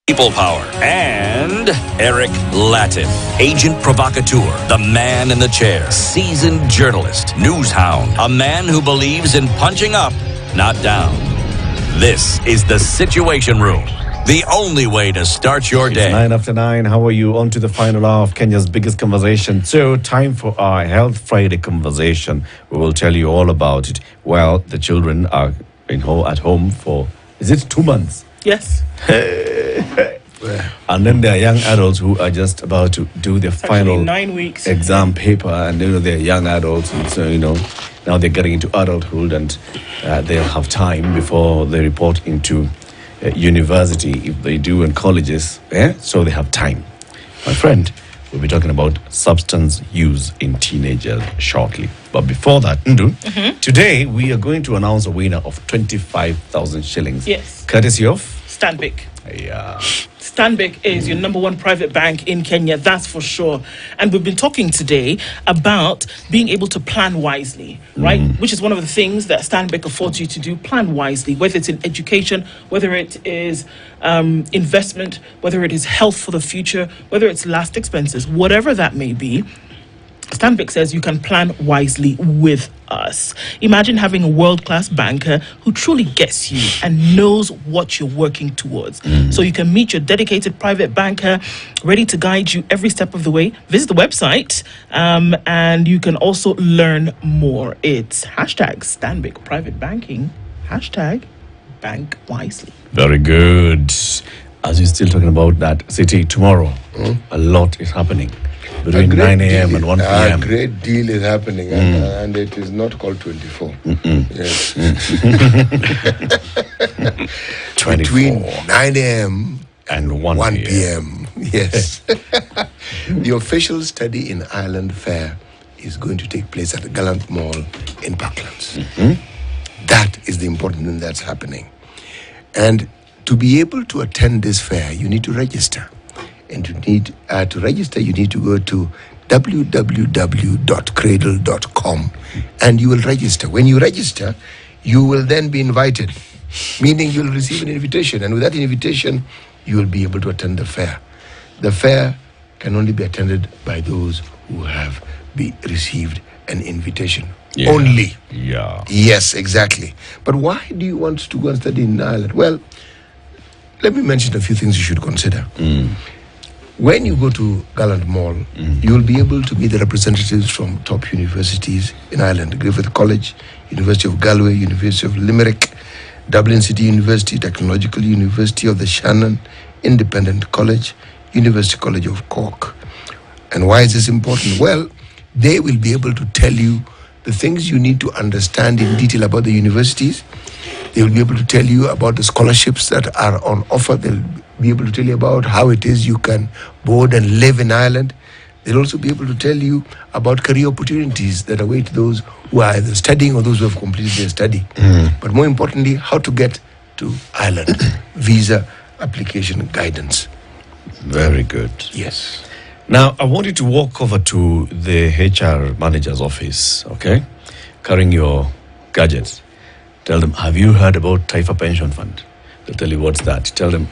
People Power, and Eric Latin, agent provocateur, the man in the chair, seasoned journalist, news hound, a man who believes in punching up, not down. This is the Situation Room, the only way to start your day. It's 9 after 9. How are you? On to the final hour of Kenya's biggest conversation. So, time for our Health Friday conversation. We will tell you all about it. Well, the children are at home for, is it 2 months? Yes. And then there are young adults who are just about to do their final 9 weeks exam paper, and they're young adults, and so now they're getting into adulthood, and they'll have time before they report into university if they do, and colleges. So they have time. My friend, we'll be talking about substance use in teenagers shortly. But before that, today we are going to announce a winner of 25,000 shillings. Yes. Courtesy of Stanbic. Yeah. Stanbic is your number one private bank in Kenya, that's for sure. And we've been talking today about being able to plan wisely, right? Which is one of the things that Stanbic affords you to do, plan wisely, whether it's in education, whether it is investment, whether it is health for the future, whether it's last expenses, whatever that may be. Stanbic says you can plan wisely with us. Imagine having a world-class banker who truly gets you and knows what you're working towards. So you can meet your dedicated private banker, ready to guide you every step of the way. Visit the website and you can also learn more. It's hashtag Stanbic Private Banking, hashtag Bank Wisely. Very good. As you're still talking about that city tomorrow, a lot is happening. Between 9 a.m. and 1 p.m. A great deal is happening, and it is not called 24. Yes. 24. Between 9 a.m. and 1 p.m. Yes. The official study in Ireland Fair is going to take place at the Gallant Mall in Parklands. That is the important thing that's happening. And to be able to attend this fair, you need to register. And to register, you need to go to www.cradle.com and you will register. When you register, you will then be invited, meaning you'll receive an invitation. And with that invitation, you will be able to attend the fair. The fair can only be attended by those who have received an invitation. Yeah. Only. Yeah. Yes, exactly. But why do you want to go and study in Ireland? Well, let me mention a few things you should consider. When you go to Gallant Mall, you will be able to meet the representatives from top universities in Ireland. Griffith College, University of Galway, University of Limerick, Dublin City University, Technological University of the Shannon, Independent College, University College of Cork. And why is this important? Well, they will be able to tell you the things you need to understand in detail about the universities. They will be able to tell you about the scholarships that are on offer. They'll be able to tell you about how it is you can board and live in Ireland. They'll also be able to tell you about career opportunities that await those who are either studying or those who have completed their study. But more importantly, how to get to Ireland. Visa application guidance. Very good. Yes. Now, I want you to walk over to the HR manager's office, okay? Carrying your gadgets. Tell them, have you heard about Taifa Pension Fund? They'll tell you, what's that? Tell them,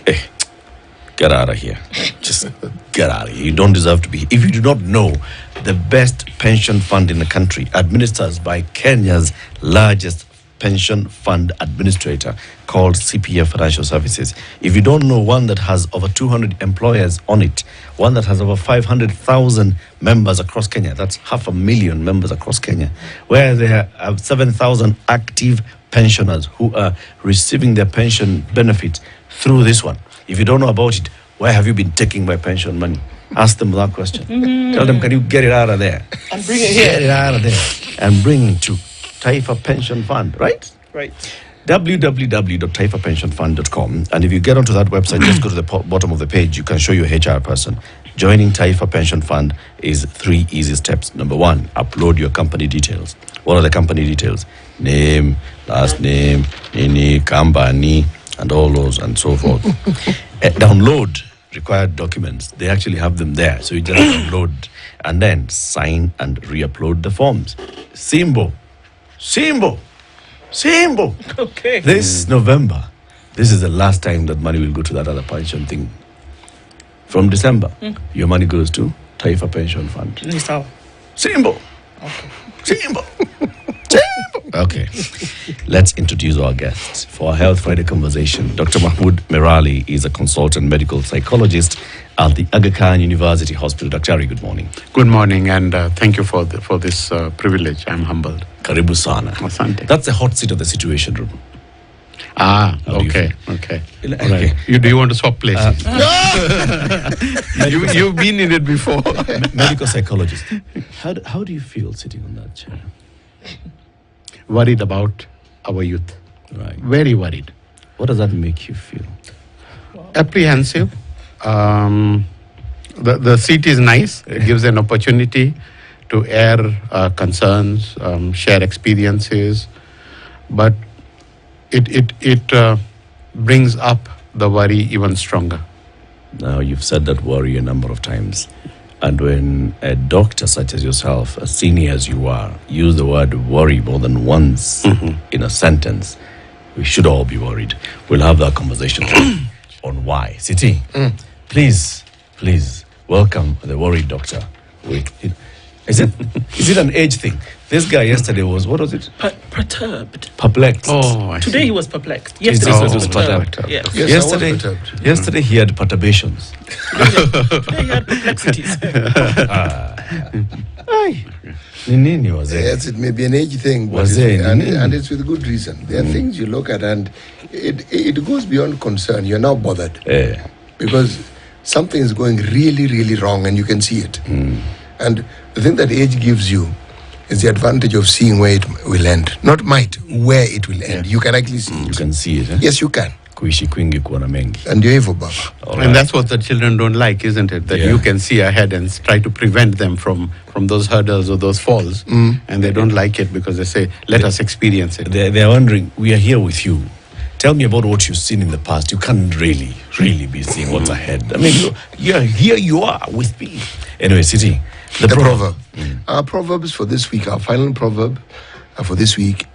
get out of here. Just get out of here. You don't deserve to be here. If you do not know, the best pension fund in the country administers by Kenya's largest pension fund administrator called CPF Financial Services. If you don't know, one that has over 200 employers on it, one that has over 500,000 members across Kenya, that's 500,000 members across Kenya, where there are 7,000 active pensioners who are receiving their pension benefit through this one. If you don't know about it, where have you been taking my pension money? Ask them that question. Tell them, can you get it out of there? And bring it here. Get it out of there and bring it to Taifa Pension Fund, right? Right. www.taifapensionfund.com. And if you get onto that website, just go to the bottom of the page. You can show your HR person. Joining Taifa Pension Fund is 3 easy steps. Number 1, upload your company details. What are the company details? Name, last name, nini, company, and all those and so forth. Download required documents. They actually have them there. So you just download and then sign and re-upload the forms. Simbo. Okay. This November, this is the last time that money will go to that other pension thing From December, your money goes to Taifa Pension Fund. Simple. Okay. Simple. Okay, let's introduce our guests. For our Health Friday conversation, Dr. Mahmood Merali is a consultant medical psychologist at the Aga Khan University Hospital. Dr. Ari, good morning. Good morning, and thank you for this privilege. I'm humbled. Karibu sana. Asante. That's the hot seat of the Situation Room. Ah, How do you okay. Okay. All right. Do you want to swap places? You've been in it before. Medical psychologist. How do you feel sitting on that chair? Worried about our youth. Right. Very worried. What does that make you feel? Apprehensive. The seat is nice. It gives an opportunity to air concerns, share experiences, but it brings up the worry even stronger. Now, you've said that worry a number of times. And when a doctor such as yourself, as senior as you are, use the word worry more than once in a sentence, we should all be worried. We'll have that conversation on why. Siti, please, welcome the worried doctor. Is it an age thing? This guy yesterday was, what was it? Perturbed. Perplexed. Oh, I Today see. he was perplexed. Yesterday he was perturbed. Yes. Yes, I was perturbed. Yesterday he had perturbations. Today he had perplexities. Nini was there. Yes, it may be an age thing, but Was there any- and it's with good reason. There are things you look at, and it goes beyond concern. You're now bothered because something is going really, really wrong, and you can see it. And the thing that age gives you is the advantage of seeing where it will end. Not might, where it will end. You can actually see You it. can see it. Yes, you can. Kuishi kwingi kuona mengi. And you're evil, Baba. All And that's what the children don't like, isn't it? That Yeah. you can see ahead and try to prevent them from those hurdles or those falls. And they don't like it because they say, let us experience it. They're wondering, we are here with you. Tell me about what you've seen in the past. You can't really be seeing what's ahead. I mean, here you are with me. Anyway, Siti, The proverb. Our proverbs for this week, our final proverb for this week,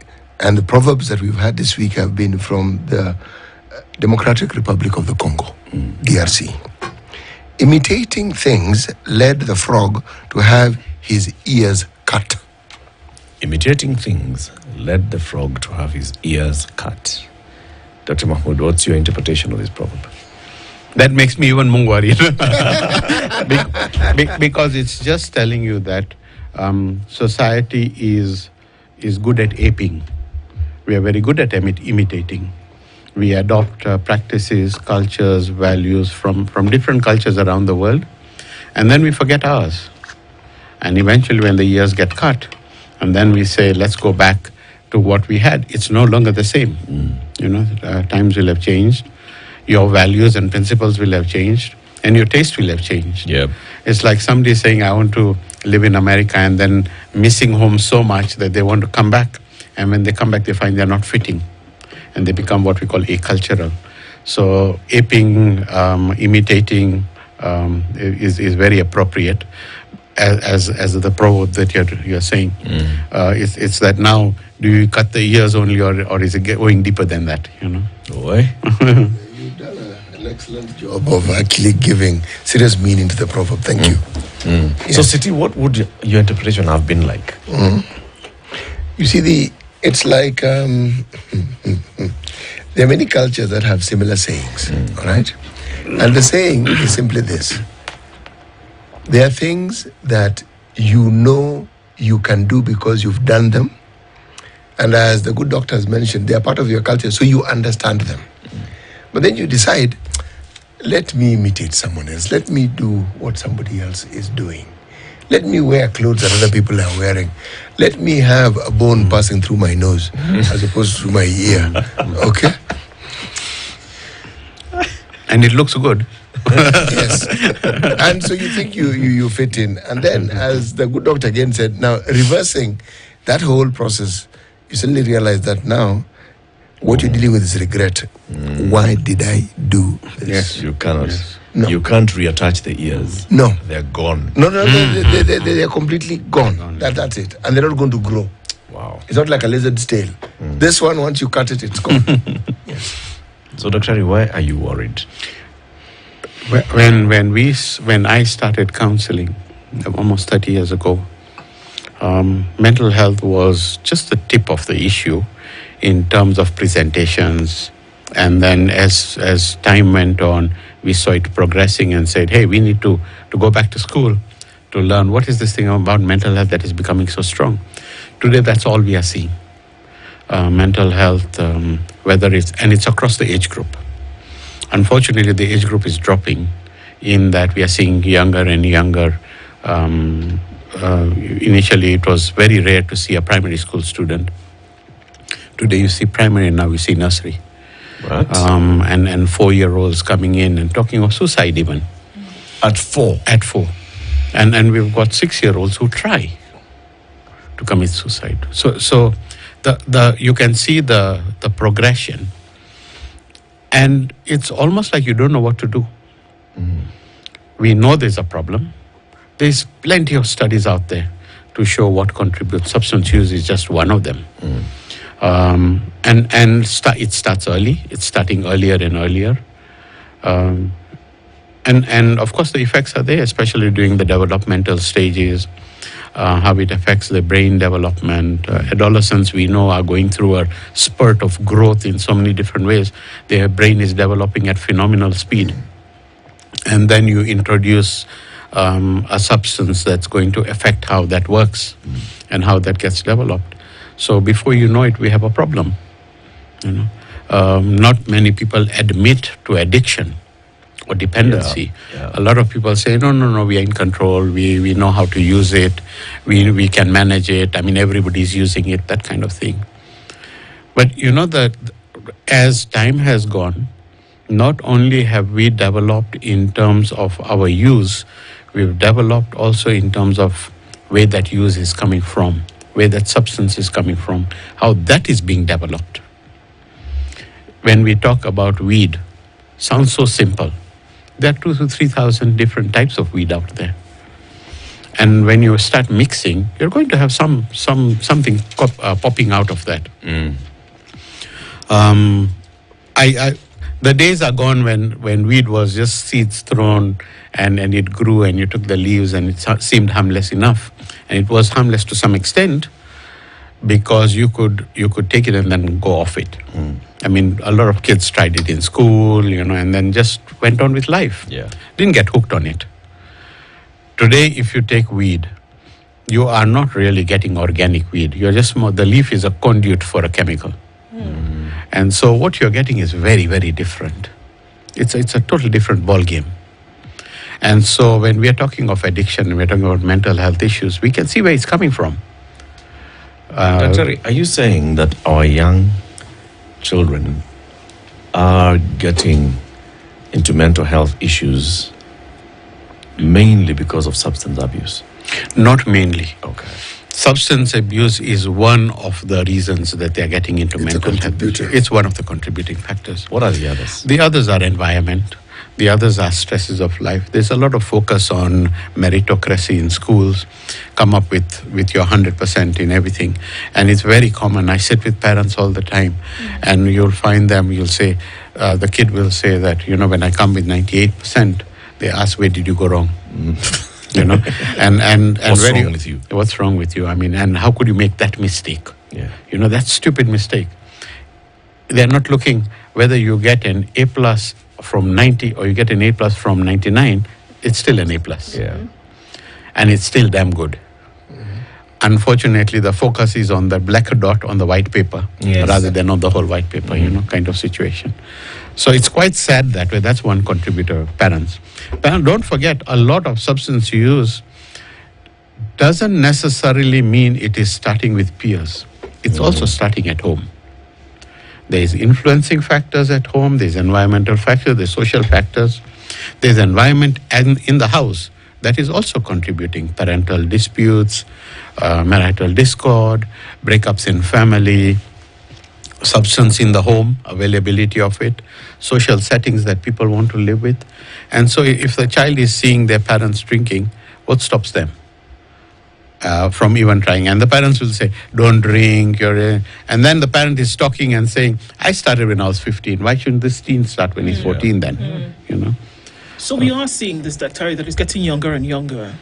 and the proverbs that we've had this week have been from the Democratic Republic of the Congo, DRC. Imitating things led the frog to have his ears cut. Imitating things led the frog to have his ears cut. Dr. Mahmood, what's your interpretation of this proverb? That makes me even more worried. Because it's just telling you that society is good at aping. We are very good at imitating. We adopt practices, cultures, values from different cultures around the world, and then we forget ours. And eventually when the ears get cut, and then we say, let's go back to what we had, it's no longer the same. Times will have changed. Your values and principles will have changed, and your taste will have changed. Yep. It's like somebody saying, I want to live in America, and then missing home so much that they want to come back. And when they come back, they find they're not fitting, and they become what we call acultural. So aping, imitating is very appropriate as the proverb that you're saying. It's that now, do you cut the ears only, or is it going deeper than that? Boy. You've done an excellent job of actually giving serious meaning to the proverb. Thank you. So, Siti, what would your interpretation have been like? You see, it's like there are many cultures that have similar sayings, all right? And the saying is simply this. There are things that you know you can do because you've done them. And as the good doctor has mentioned, they are part of your culture, so you understand them. But then you decide, let me imitate someone else. Let me do what somebody else is doing. Let me wear clothes that other people are wearing. Let me have a bone passing through my nose as opposed to my ear. Okay? And it looks good. Yes. And so you think you fit in. And then, as the good doctor again said, now reversing that whole process, you suddenly realize that now what you're dealing with is regret. Why did I do this? Yes, you cannot. No. You can't reattach the ears. No. They're gone. No, they're completely gone. That's it. And they're not going to grow. Wow. It's not like a lizard's tail. This one, once you cut it, it's gone. Yes. So, Dr. Ari, why are you worried? When I started counseling almost 30 years ago, mental health was just the tip of the issue in terms of presentations. And then as time went on, we saw it progressing and said, hey, we need to go back to school to learn what is this thing about mental health that is becoming so strong. Today, that's all we are seeing. Mental health, it's across the age group. Unfortunately, the age group is dropping in that we are seeing younger and younger. Initially, it was very rare to see a primary school student. Today, you see primary, now you see nursery. What? And 4-year-olds coming in and talking of suicide even. At 4? At 4. And we've got 6-year-olds who try to commit suicide. So the you can see the progression. And it's almost like you don't know what to do. We know there's a problem. There's plenty of studies out there to show what contributes. Substance use is just one of them. It starts early. It's starting earlier and earlier. And of course the effects are there, especially during the developmental stages, how it affects the brain development. Adolescents, we know, are going through a spurt of growth in so many different ways. Their brain is developing at phenomenal speed. And then you introduce a substance that's going to affect how that works and how that gets developed. So before you know it, we have a problem. Not many people admit to addiction or dependency. Yeah. A lot of people say, no, we are in control. We know how to use it. We can manage it. I mean, everybody's using it, that kind of thing. But that as time has gone, not only have we developed in terms of our use, we've developed also in terms of where that use is coming from, where that substance is coming from, how that is being developed. When we talk about weed, sounds so simple. There are 2,000 to 3,000 different types of weed out there. And when you start mixing, you're going to have something popping out of that. The days are gone when weed was just seeds thrown and it grew and you took the leaves and it seemed harmless enough. And it was harmless to some extent because you could take it and then go off it. I mean, a lot of kids tried it in school, and then just went on with life. Yeah. Didn't get hooked on it. Today, if you take weed, you are not really getting organic weed. You're just the leaf is a conduit for a chemical. And so what you're getting is very, very different. It's a totally different ball game. And so when we are talking of addiction, we're talking about mental health issues, we can see where it's coming from. Dr. Are you saying that our young children are getting into mental health issues mainly because of substance abuse? Not mainly. Okay. Substance abuse is one of the reasons that they're getting into mental health. It's one of the contributing factors. What are the others? The others are environment. The others are stresses of life. There's a lot of focus on meritocracy in schools. Come up with your 100% in everything. And it's very common. I sit with parents all the time. And you'll find them, you'll say, the kid will say that, when I come with 98%, they ask, where did you go wrong? And What's wrong with you? What's wrong with you? I mean, and how could you make that mistake? Yeah. That stupid mistake. They're not looking whether you get an A+ from 90 or you get an A+ from 99, it's still an A+. Yeah. And it's still damn good. Unfortunately, the focus is on the black dot on the white paper rather than on the whole white paper, kind of situation. So it's quite sad that way. That's one contributor, parents. Don't forget, a lot of substance use doesn't necessarily mean it is starting with peers. It's also starting at home. There's influencing factors at home, there's environmental factors, there's social factors, there's environment and in the house that is also contributing. Parental disputes, marital discord, breakups in family, substance in the home, availability of it, social settings that people want to live with. And so if the child is seeing their parents drinking, what stops them from even trying? And the parents will say, don't drink. And then the parent is talking and saying, I started when I was 15. Why shouldn't this teen start when he's 14 then? So we are seeing this Terry, that is getting younger and younger.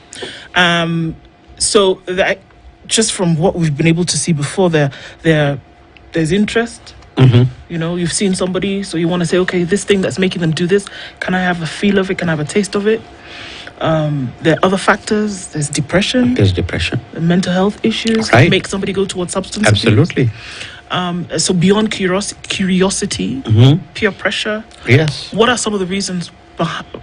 So that just from what we've been able to see before, there's interest. You know, you've seen somebody, so you want to say, okay, this thing that's making them do this, can I have a feel of it? Can I have a taste of it? There are other factors. There's depression. There's depression. Mental health issues Right. make somebody go towards substance Absolutely. abuse. So beyond curiosity, peer pressure. Yes. What are some of the reasons,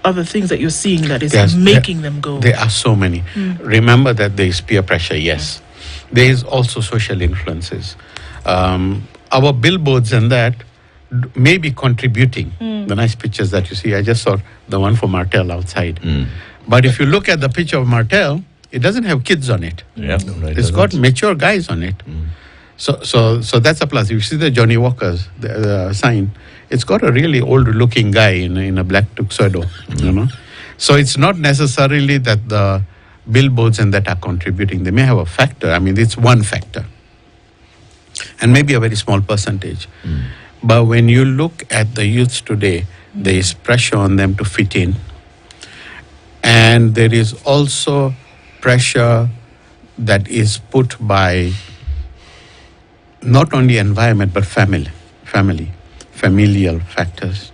other things that you're seeing that is Yes, making them go? There are so many. Remember that there is peer pressure, yes. There is also social influences. Our billboards and that may be contributing. The nice pictures that you see, I just saw the one for Martel outside. But if you look at the picture of Martel, it doesn't have kids on it. Yeah, no, It's got mature guys on it. So that's a plus. If you see the Johnny Walker's the sign, it's got a really old-looking guy in a black tuxedo, you know. So it's not necessarily that the billboards and that are contributing. They may have a factor. I mean, it's one factor, and maybe a very small percentage. But when you look at the youths today, there is pressure on them to fit in, and there is also pressure that is put by not only environment but familial factors.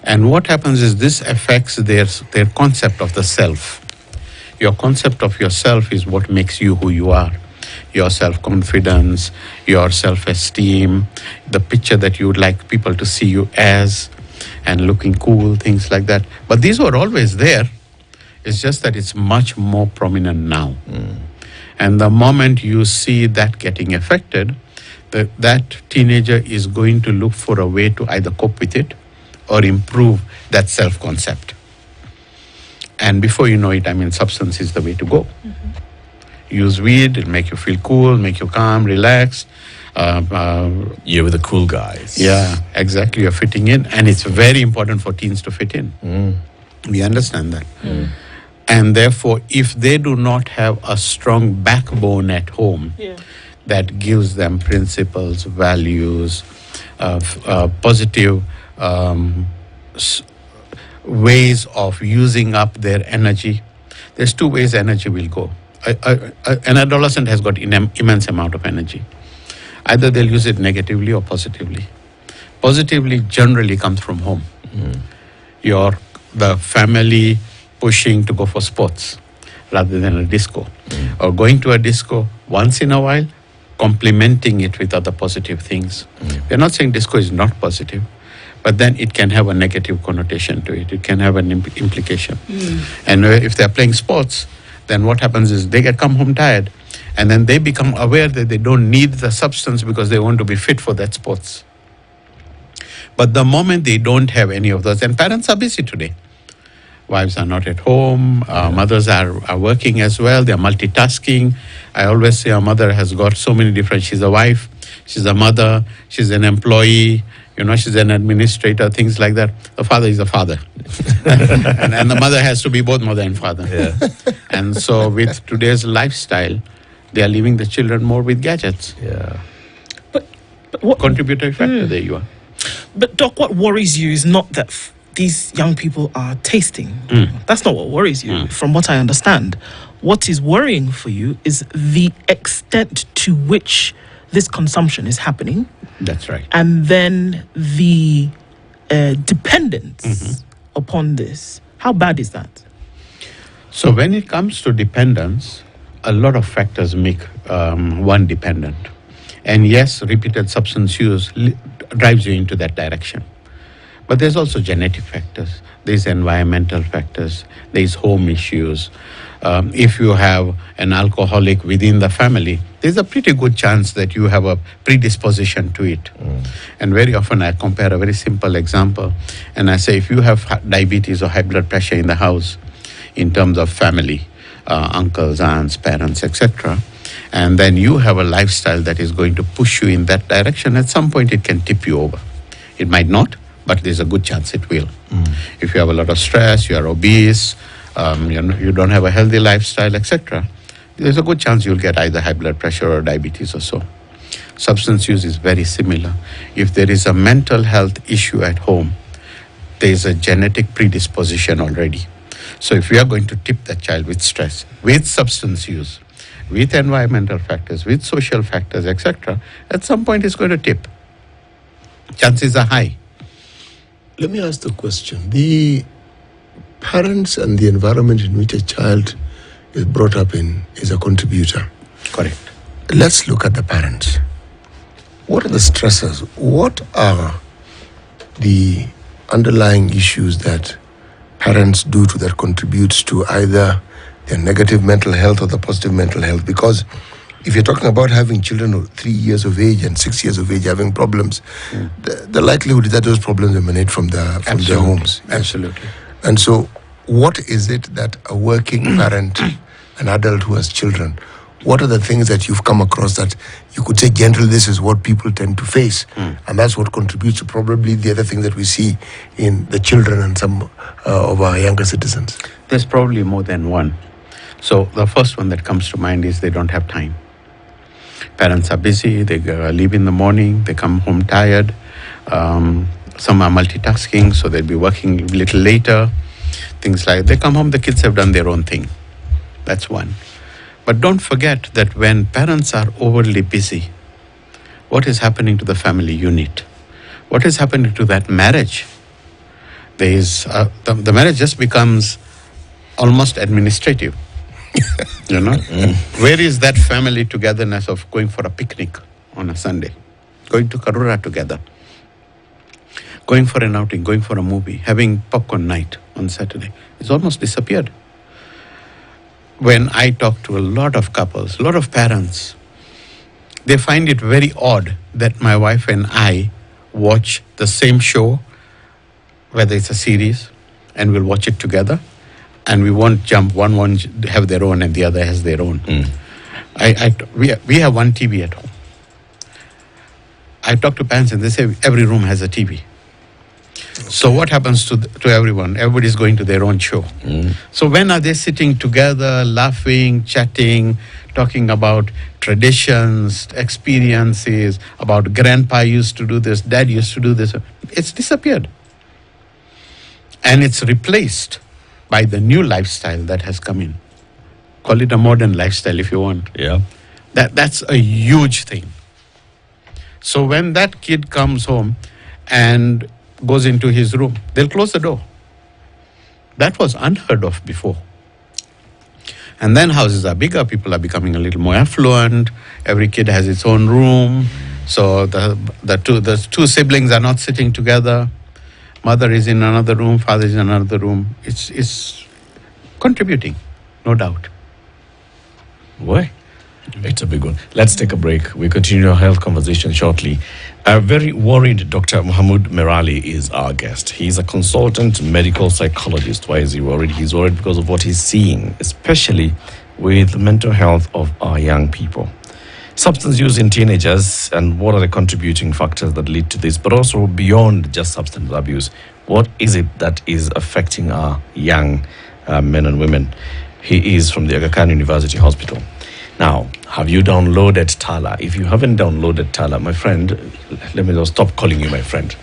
And what happens is this affects their concept of the self. Your concept of yourself is what makes you who you are. Your self-confidence, your self-esteem, the picture that you would like people to see you as, and looking cool, things like that. But these were always there. It's just that it's much more prominent now. And the moment you see that getting affected, that teenager is going to look for a way to either cope with it or improve that self-concept. And before you know it, I mean, substance is the way to go. Use weed, it'll make you feel cool, make you calm, relaxed. You're with the cool guys. Yeah, exactly. You're fitting in. And it's very important for teens to fit in. We understand that. And therefore, if they do not have a strong backbone at home that gives them principles, values, positive ways of using up their energy, there's two ways energy will go. An adolescent has got immense amount of energy. Either they'll use it negatively or positively. Positively generally comes from home. The family pushing to go for sports rather than a disco. Or going to a disco once in a while, complementing it with other positive things. We're not saying disco is not positive, but then it can have a negative connotation to it. It can have an implication. And if they're playing sports, then what happens is they come home tired, and then they become aware that they don't need the substance because they want to be fit for that sports. But the moment they don't have any of those, and parents are busy today. Wives are not at home, mothers are working as well, they're multitasking. I always say a mother has got so many different, she's a wife, she's a mother, she's an employee, she's an administrator, things like that. The father is a father. and the mother has to be both mother and father. And so with today's lifestyle, they are leaving the children more with gadgets. But what Contributory factor, there you are. But Doc, what worries you is not that these young people are tasting. That's not what worries you, from what I understand. What is worrying for you is the extent to which this consumption is happening. That's right. And then the dependence upon this. How bad is that? So when it comes to dependence, a lot of factors make one dependent. And yes, repeated substance use drives you into that direction. But there's also genetic factors. There's environmental factors. There's home issues. If you have an alcoholic within the family, there's a pretty good chance that you have a predisposition to it. And very often I compare a very simple example. And I say, if you have diabetes or high blood pressure in the house, in terms of family, uncles, aunts, parents, etc., and then you have a lifestyle that is going to push you in that direction, at some point it can tip you over. It might not, but there's a good chance it will. If you have a lot of stress, you are obese, you don't have a healthy lifestyle, etc., there's a good chance you'll get either high blood pressure or diabetes or so. Substance use is very similar. If there is a mental health issue at home, there is a genetic predisposition already. So if we are going to tip that child with stress, with substance use, with environmental factors, with social factors, etc., at some point it's going to tip. Chances are high. Let me ask the question. The parents and the environment in which a child is brought up in is a contributor. Correct. Let's look at the parents. What are the stressors? What are the underlying issues that parents do to that contributes to either their negative mental health or the positive mental health? Because if you're talking about having children of 3 years of age and 6 years of age having problems, the likelihood is that those problems emanate from their homes. Yes. Absolutely. And so, what is it that a working parent, an adult who has children, what are the things that you've come across that you could say, generally, this is what people tend to face? And that's what contributes to probably the other thing that we see in the children and some of our younger citizens. There's probably more than one. So the first one that comes to mind is they don't have time. Parents are busy, they leave in the morning, they come home tired. Some are multitasking, so they'll be working a little later. Things like they come home, the kids have done their own thing. That's one. But don't forget that when parents are overly busy, what is happening to the family unit? What is happening to that marriage? There is the marriage just becomes almost administrative. You know, where is that family togetherness of going for a picnic on a Sunday, going to Karura together, going for an outing, going for a movie, having popcorn night on Saturday? It's almost disappeared. When I talk to a lot of couples, a lot of parents, they find it very odd that my wife and I watch the same show, whether it's a series, and we'll watch it together. And we won't jump, one won't have their own and the other has their own. We have one TV at home. I talk to parents and they say every room has a TV. So what happens to everyone? Everybody's going to their own show. So when are they sitting together, laughing, chatting, talking about traditions, experiences, about grandpa used to do this, dad used to do this? It's disappeared. And it's replaced by the new lifestyle that has come in. Call it a modern lifestyle if you want. Yeah. That's a huge thing. So when that kid comes home and goes into his room, they'll close the door. That was unheard of before. And then houses are bigger, people are becoming a little more affluent, every kid has its own room, so the two siblings are not sitting together. Mother is in another room, father is in another room. It's contributing, no doubt. Boy, it's a big one. Let's take a break. We continue our health conversation shortly. A very worried Dr. Muhammad Merali is our guest. He's a consultant medical psychologist. Why is he worried? He's worried because of what he's seeing, especially with the mental health of our young people. Substance use in teenagers, and what are the contributing factors that lead to this, but also beyond just substance abuse. What is it that is affecting our young men and women? He is from the Aga Khan University Hospital. Now, have you downloaded Tala? If you haven't downloaded Tala, my friend, let me just stop calling you my friend.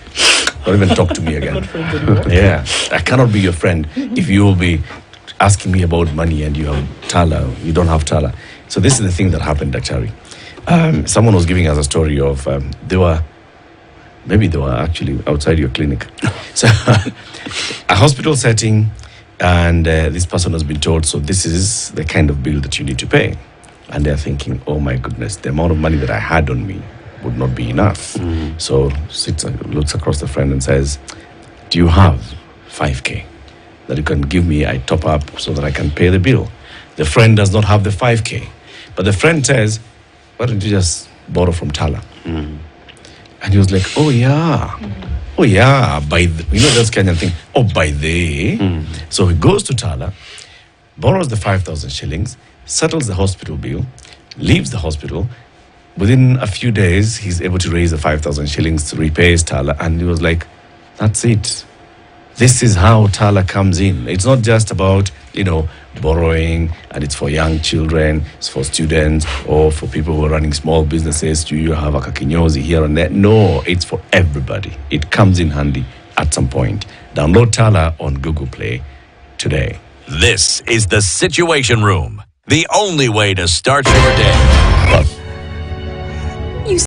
Don't even talk to me again. Yeah, I cannot be your friend if you will be asking me about money and you have Tala, you don't have Tala. So this is the thing that happened, Daktari. Someone was giving us a story of they were actually outside your clinic. So a hospital setting, and this person has been told, so this is the kind of bill that you need to pay. And they're thinking, oh my goodness, the amount of money that I had on me would not be enough. So looks across the friend and says, do you have 5K that you can give me? I top up so that I can pay the bill. The friend does not have the 5K. But the friend says, why don't you just borrow from Tala? And he was like, oh yeah, by the, that's Kenyan thing. Oh, by the. So he goes to Tala, borrows the 5,000 shillings, settles the hospital bill, leaves the hospital. Within a few days, he's able to raise the 5,000 shillings to repay his Tala, and he was like, that's it. This is how Tala comes in. It's not just about, borrowing, and it's for young children, it's for students, or for people who are running small businesses. Do you have a kakinyozi here and there? No, it's for everybody. It comes in handy at some point. Download Tala on Google Play today. This is the Situation Room, the only way to start your day.